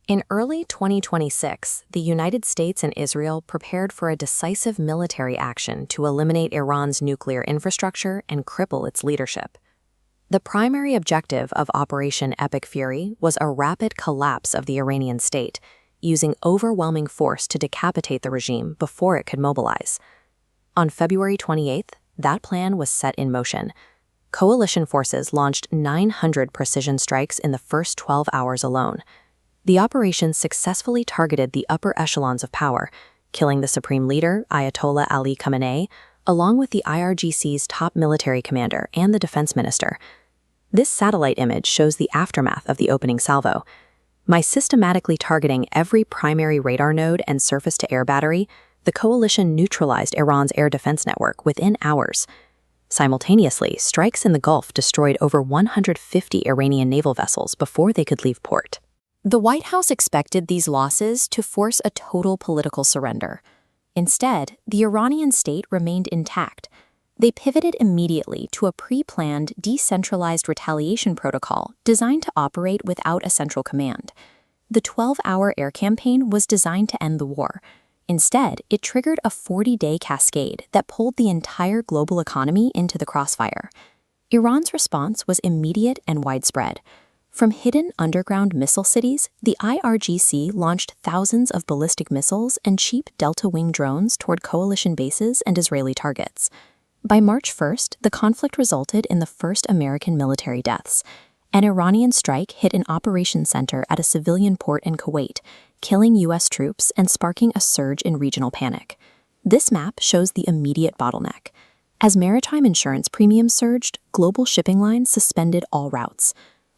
In early 2026, the United States and Israel prepared for a decisive military action to eliminate Iran's nuclear infrastructure and cripple its leadership. The primary objective of Operation Epic Fury was a rapid collapse of the Iranian state, using overwhelming force to decapitate the regime before it could mobilize. On February 28th, that plan was set in motion. Coalition forces launched 900 precision strikes in the first 12 hours alone. The operation successfully targeted the upper echelons of power, killing the supreme leader, Ayatollah Ali Khamenei, along with the IRGC's top military commander and the defense minister. This satellite image shows the aftermath of the opening salvo. By systematically targeting every primary radar node and surface-to-air battery, the coalition neutralized Iran's air defense network within hours. Simultaneously, strikes in the Gulf destroyed over 150 Iranian naval vessels before they could leave port. The White House expected these losses to force a total political surrender. Instead, the Iranian state remained intact. They pivoted immediately to a pre-planned, decentralized retaliation protocol designed to operate without a central command. The 12-hour air campaign was designed to end the war. Instead, it triggered a 40-day cascade that pulled the entire global economy into the crossfire. Iran's response was immediate and widespread. From hidden underground missile cities, the IRGC launched thousands of ballistic missiles and cheap delta-wing drones toward coalition bases and Israeli targets. By March 1st, the conflict resulted in the first American military deaths. An Iranian strike hit an operations center at a civilian port in Kuwait, killing U.S. troops and sparking a surge in regional panic. This map shows the immediate bottleneck. As maritime insurance premiums surged, global shipping lines suspended all routes.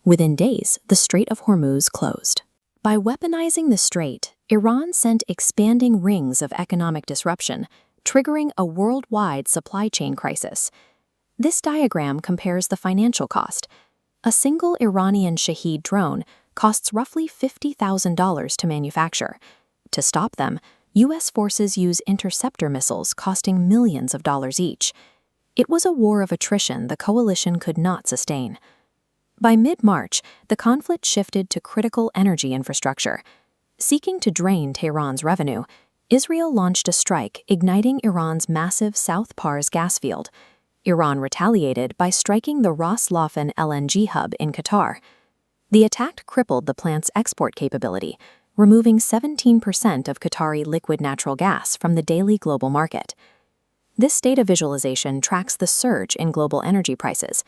Within days, the Strait of Hormuz closed. By weaponizing the strait, Iran sent expanding rings of economic disruption, triggering a worldwide supply chain crisis. This diagram compares the financial cost. A single Iranian Shahed drone costs roughly $50,000 to manufacture. To stop them, U.S. forces use interceptor missiles costing millions of dollars each. It was a war of attrition the coalition could not sustain. By mid-March, the conflict shifted to critical energy infrastructure. Seeking to drain Tehran's revenue, Israel launched a strike, igniting Iran's massive South Pars gas field. Iran retaliated by striking the Ras Laffan LNG hub in Qatar. The attack crippled the plant's export capability, removing 17% of Qatari liquid natural gas from the daily global market. This data visualization tracks the surge in global energy prices.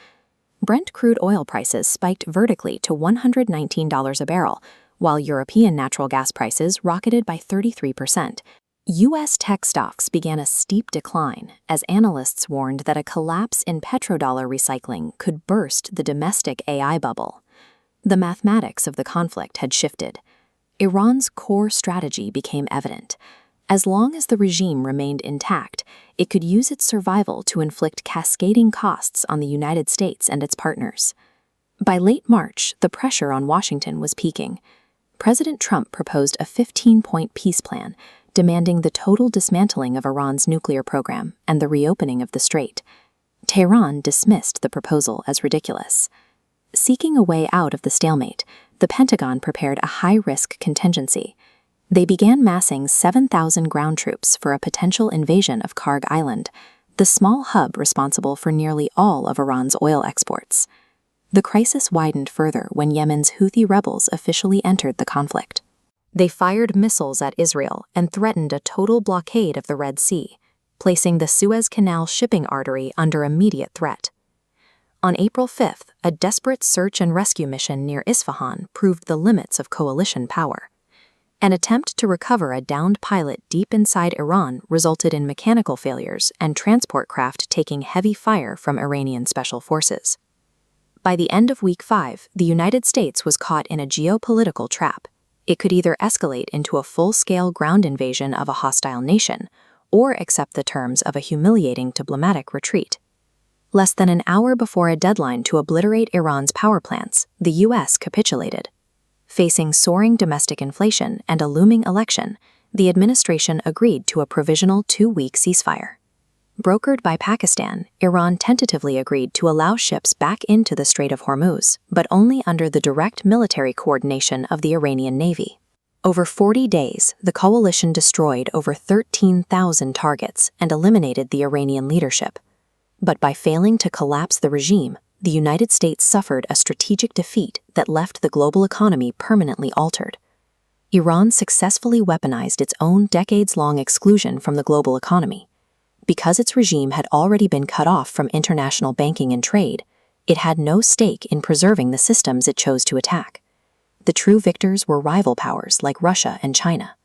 Brent crude oil prices spiked vertically to $119 a barrel, while European natural gas prices rocketed by 33%. U.S. tech stocks began a steep decline as analysts warned that a collapse in petrodollar recycling could burst the domestic AI bubble. The mathematics of the conflict had shifted. Iran's core strategy became evident. As long as the regime remained intact, it could use its survival to inflict cascading costs on the United States and its partners. By late March, the pressure on Washington was peaking. President Trump proposed a 15-point peace plan, demanding the total dismantling of Iran's nuclear program and the reopening of the strait. Tehran dismissed the proposal as ridiculous. Seeking a way out of the stalemate, the Pentagon prepared a high-risk contingency. They began massing 7,000 ground troops for a potential invasion of Karg Island, the small hub responsible for nearly all of Iran's oil exports. The crisis widened further when Yemen's Houthi rebels officially entered the conflict. They fired missiles at Israel and threatened a total blockade of the Red Sea, placing the Suez Canal shipping artery under immediate threat. On April 5th, a desperate search and rescue mission near Isfahan proved the limits of coalition power. An attempt to recover a downed pilot deep inside Iran resulted in mechanical failures and transport craft taking heavy fire from Iranian special forces. By the end of Week 5, the United States was caught in a geopolitical trap. It could either escalate into a full-scale ground invasion of a hostile nation, or accept the terms of a humiliating diplomatic retreat. Less than an hour before a deadline to obliterate Iran's power plants, the U.S. capitulated. Facing soaring domestic inflation and a looming election, the administration agreed to a provisional 2-week ceasefire. Brokered by Pakistan, Iran tentatively agreed to allow ships back into the Strait of Hormuz, but only under the direct military coordination of the Iranian Navy. Over 40 days, the coalition destroyed over 13,000 targets and eliminated the Iranian leadership. But by failing to collapse the regime, the United States suffered a strategic defeat that left the global economy permanently altered. Iran successfully weaponized its own decades-long exclusion from the global economy. Because its regime had already been cut off from international banking and trade, it had no stake in preserving the systems it chose to attack. The true victors were rival powers like Russia and China.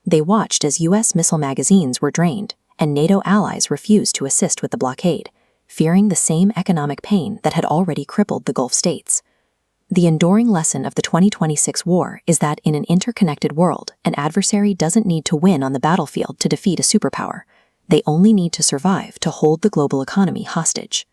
They watched as U.S. missile magazines were drained, and NATO allies refused to assist with the blockade, fearing the same economic pain that had already crippled the Gulf states. The enduring lesson of the 2026 war is that in an interconnected world, an adversary doesn't need to win on the battlefield to defeat a superpower. They only need to survive to hold the global economy hostage.